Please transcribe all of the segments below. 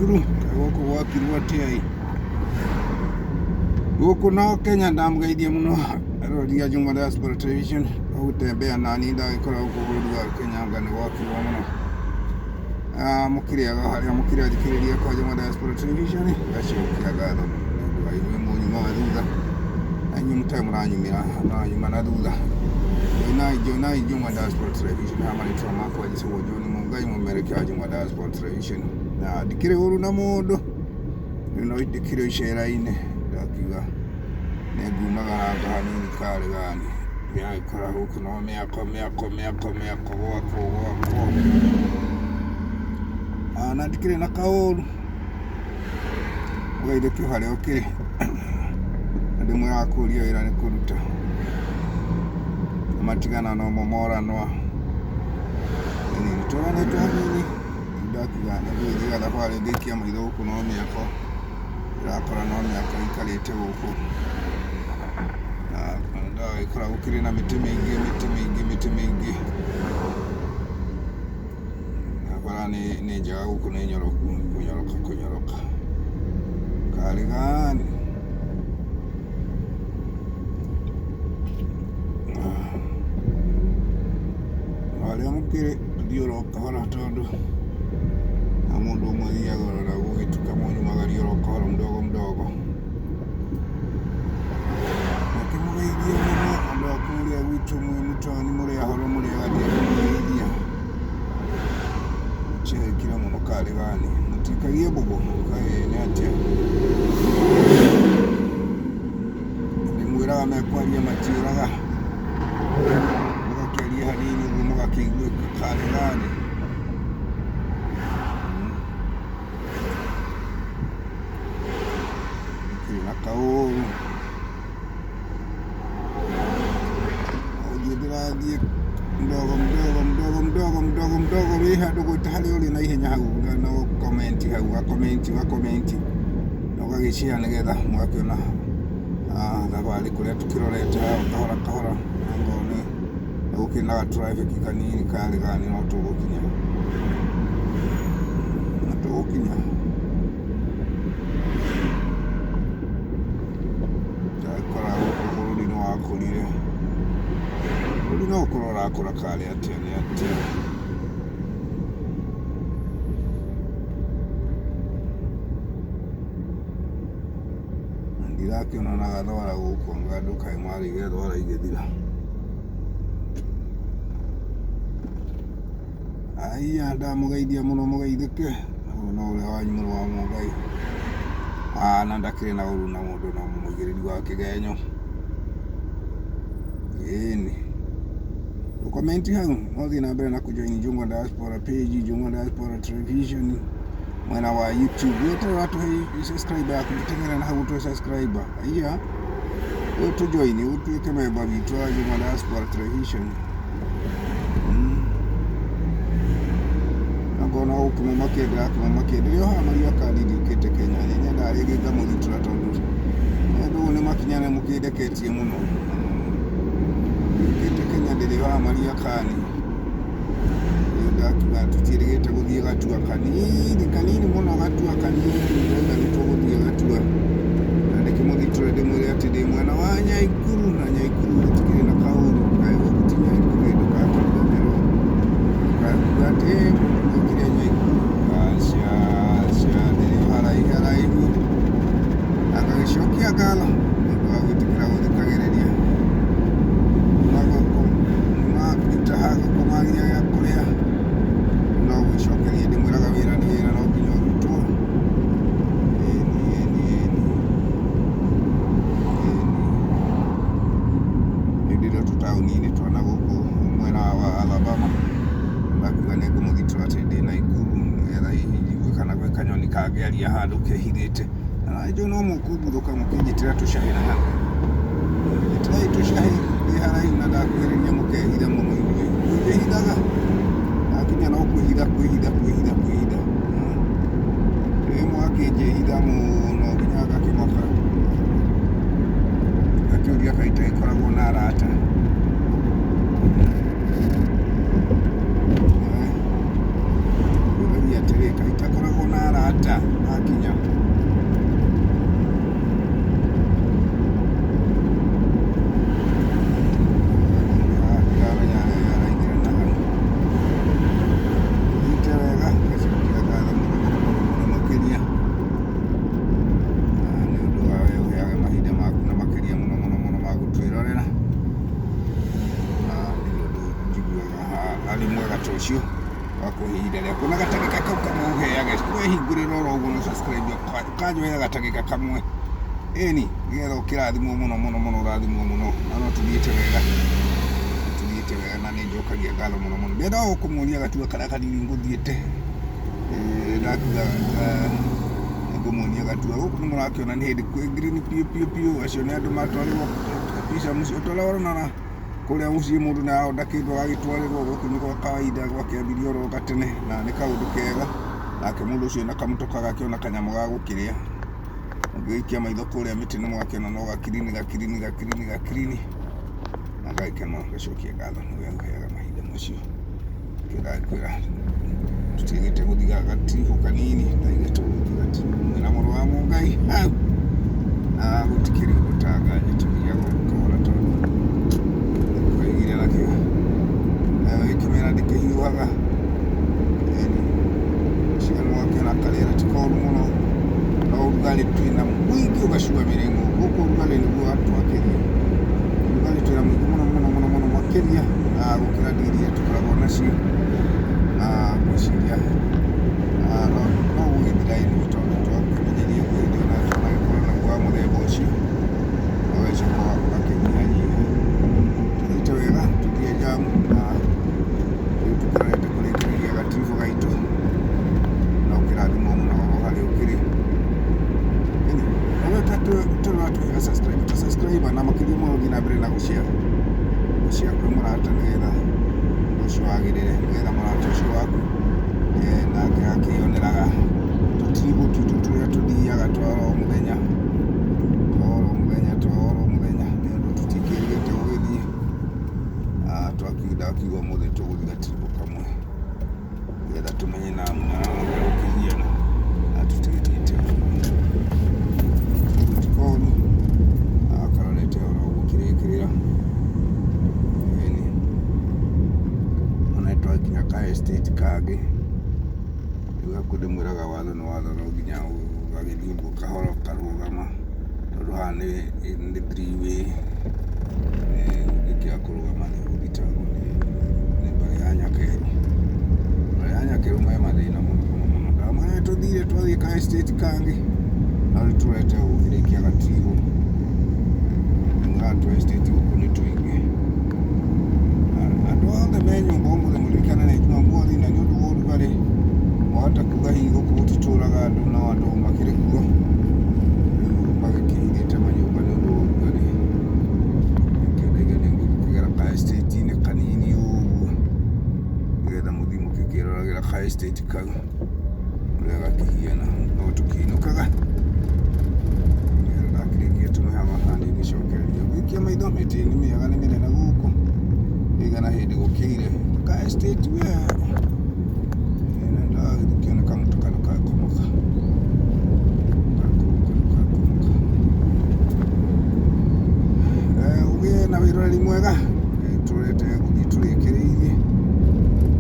ikuru gũkũ gwakirwo atĩa gũkũ no Kenya ndamugeithie mũno roria Juma Diaspora Television gũtembea nani ndagĩkora gũkũ bũrũri wa Kenya anga nĩ gwakirwo mũno mũkĩrĩaga harĩa mũkĩrathikĩrĩria kwa Juma Diaspora Television gacokia ngatho nĩ inyuĩ mũnyuma wa thutha na inyuĩ mũtarĩ mũranyuma na thutha Jonai Juma Diaspora Television marĩtwa makwa njĩcagwo John Mungai mũmerekia wa Juma Diaspora Television na ndikĩrĩ ũru na mũndũ no ndirioiceraini ndakiuga nĩngumaga handũ hanini karĩ gani ngĩagĩkora gũkũ no mĩako gwakwo na ndikĩrĩ na kaũru ũgeithĩkio harĩa ũkĩrĩ na ndĩmwe yakũria wĩra nĩ kũruta matigana no momoranwa tũranĩtwo hanini ndakiuga nĩgũgĩthiga thabarĩ ngĩikia maitho gũkũ no mĩako irakora no mĩako ikarĩte gũkũ na ndagĩkora gũkĩrĩ na mĩtĩ mĩingĩ bara nĩ njega gũkũ nĩ nyoroku kũnyoroka karĩ gani harĩa mũkĩrĩ thiũrũka hora tondũ na mũndũ ũmwe thiaga ũrora gũgĩtuka mũnyumagaria ũroka hora mdogo nakĩmũgeithia mũno andũ a kũrĩa gwitũ mũtoni mũrĩa horo mũrĩa gathia kũmũgeithia mũkĩhĩkire mũno karĩ gani mũtikagie mbũgũ nĩ atĩa ndĩmwĩraga mekwaria matiũraga mũgakĩaria hanini ũguo mũgakĩiguĩka karĩ gani kaũru ũthiĩ ndĩrathiĩ mdogo wĩ handũ gwĩta harĩa ũrĩ na ihenya hau no komenti hau gakomenti na ũgagĩshare nĩgetha mũgakĩona thabarĩ kũrĩa tũkĩrorete kahora ngone gũkĩrĩ na gatrafiki kanini karĩ gani no tũgũkinya bũrũri no ũkorwo ũrakũra karĩ atĩa nĩ atĩa ndirakĩona na gathwara gũkũ anga ndũkaĩ marĩire thwara igĩthira aiya ndamũgeithia mũno mũgeithĩke no ũrĩa wanyu mũrũ wa Mũngai na ndakĩrĩ na ũru na mũndũ na mũigĩrĩri wa kĩgenyo ĩni ukomenti hau no thiĩ na mbere na kũjoin Juma Diaspora page Juma Diaspora Television mwena wa YouTube wote watu subscribe yaku tutengera na hau tu subscribe aiya utujoin utuweke member vitu wa Juma Diaspora Television ngona ukumamakende yo hamari akadidikete Kenya nyenye ndarĩgĩga mũthitũra tondũ nĩ nĩ makinyane mũkĩndeketie mũno Kenya ndĩrĩ wa maria kani ndakiuga tũtirĩgĩte gũthiĩ gatua kanini mũno gatua kanini nĩgetha nĩtũgũthiĩ gatua na ndĩkĩmũthitũre ndĩmwĩre atĩ ndĩ mwena wa Nyaikuru na Nyaikuru tũkĩrĩ na kaũru kaĩgũti Nyaikuru ndũgakĩrũmerwo ndũkakiuga atĩ mũkĩrĩa Nyaikuru aca ndĩrĩ haraihu agagĩcokia ngalo nĩũndũ wa gwĩtĩkĩra gũthikagĩrĩria kumagia ya kũrĩa no gwĩcokeria ndĩmwĩraga wĩra nĩ wĩra no nginya ũrutwo ndĩrĩ tũtaũni-inĩ twana gũkũ mwena wa Alabama ndakiuga nĩngũmũthitũra atĩ ndĩ Naikuru nĩgetha hihi kana gwĩ kanyoni kangĩaria handũ kehithĩte na no mũkũmbũthũka mũkĩnjĩtĩra tũcahĩ na hau njĩtĩrai tũcahĩ ndĩ haraihu na ndakuhĩrĩria mũkehitha mũno kwĩhithaga akinya no kwĩhitha rĩmwe akĩnjĩhitha mũno nginya ngakĩmoka gakĩũria kaita gĩkoragwo na arata ũragia atĩrĩ kaita koragwo na arata ali mwega ta ucio wa kuhinda riaku na gatagika kau kamwe uheage kwehingurira oro uguo no subscribe kanyoya gatagika kamwe eni nigetha ukirathimwo muno muno muno urathimwo muno na no tuthiite wega na ni njokagia ngatho muno muno ndenda gukumuria gatua karia kanini nguthiite ndakuga ngumuria gatua guku ni murakiona ni hindi kwi green piu acio ni andu matwarirwo kabisa mucio twarona kuria mucii mundu ni ahondakirwo agitwarirwo guku ni gwa kawaida gwakiambirio oro gatene na ni kaundu kega nake mundu ucio na kamutoka gakiona kanyamu ga gukiria ngiikia maitho kuria miti ni mwakiona no gakirini na gaikema gacokia ngatho ni weheaga mahinda macio kirakwira tutigite guthiga gatifu kanini taigite guthiga gatifu mwina muru wa mungai na gutikiri gutanganya tugia gukora tondu kwaigire lake ikimera ndikihiuhaga ciana wakena kalera tikoru muno no urugali twina mwingi ugacua mirengo guku urugali niguo atwakiria urugali twina mwingi muno makiria gukira ndiria tukoragwo nacio gwiciria no gugithira ino tondu twakimenyeria kwindi ona tũmagĩkorwo naguo wa mũthemba ũcio ũgĩcoka ũgakĩnyihanyiha tũthiĩte wega tũthiĩ jamu na rĩu tũkĩrorete kũrĩkĩrĩria gatibu gaitũ na ũkĩrathimwo mũno harĩa ũkĩrĩ tũrora subscribe na makĩria mũno gũthiĩ na mbere na gũshare kwĩ mũrata nĩgetha ũcio wagĩrĩre nĩgetha mũrata ũcio waku nake akĩyoneraga tũtiribu tuitũ tũrĩa tũthiaga twa oro mũthenya nĩ ũndũ tũtikĩrĩgĩte gũgĩthiĩ twakiuga ũmũthĩ tũgũthiĩ gatiribu kamwe nĩgetha tũmenye na ũrĩa ũkĩhiana na tũtigĩthiĩte tikoru akarorete oro gũkĩrĩkĩrĩra twakinya ka estate kangĩ rĩu hakuhĩ ndĩmwĩraga watho nĩ watho no nginya ũgagĩthiĩ ũguo kahora ũkarũgama tondũ haha nĩ three-way ũngĩkĩaga kũrũgama nĩ ũgũthitangwo nĩ mbarĩ ya Nyakeru me mathĩna mũno ndamwĩra tũthire twathiĩ ka estate kangĩ na rĩu tũrete gũkĩrĩkia gatigo mũratu estate gũkũ nĩ tũingĩ andũ othe me nyũmba ũmũthĩ mũririkane nĩ Jumamothi na nĩ ũndũ wa ũrugarĩ mwahota kuga hihi gũkũ gũtitũraga andũ no andũ makĩrĩ kuo rĩu magĩkĩhithĩte manyũmba nĩ ũndũ wa ũrugarĩ nĩkĩo nĩngũkĩgera ka estate-inĩ kanini ũguo nĩgetha mũthiĩ mũkĩkĩroragĩra ka estate kau ũrĩa gakĩhiana no tũkĩinũkaga nĩgetha ndakĩrĩkia tũmĩhama kana nĩngĩcokereria gũikia maitho mĩtĩ nĩ mĩega nĩ mĩnene gũkũ igana hindi gukire ka estate we nenda kiona kama tukanoka komoka uge na wirori mwega turete guthi turikiriirie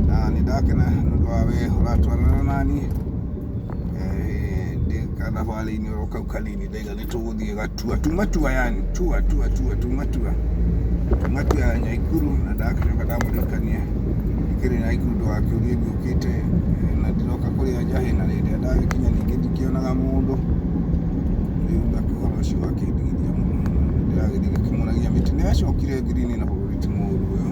na nindakena nundu wa we uratwarana nani ndikana bali-inĩ oro kau kanini ndaiga nĩ tũgũthiĩ gatua tumatua yani tumatua ya Nyaikuru na ndakicoka ndamũririkania ikĩrĩ Nyaikuru ndũgakĩũrie ngĩũkĩte na ndiroka kũrĩa njahi na rĩrĩa ndagĩkinya ningĩ ndikĩonaga mũndũ rĩu ngakĩhora ũcio wakĩndigithia mũno ndĩragĩthiĩ gĩkĩmũragia mĩtĩ nĩyacokire green na bũrũri ti mũũru ũyũ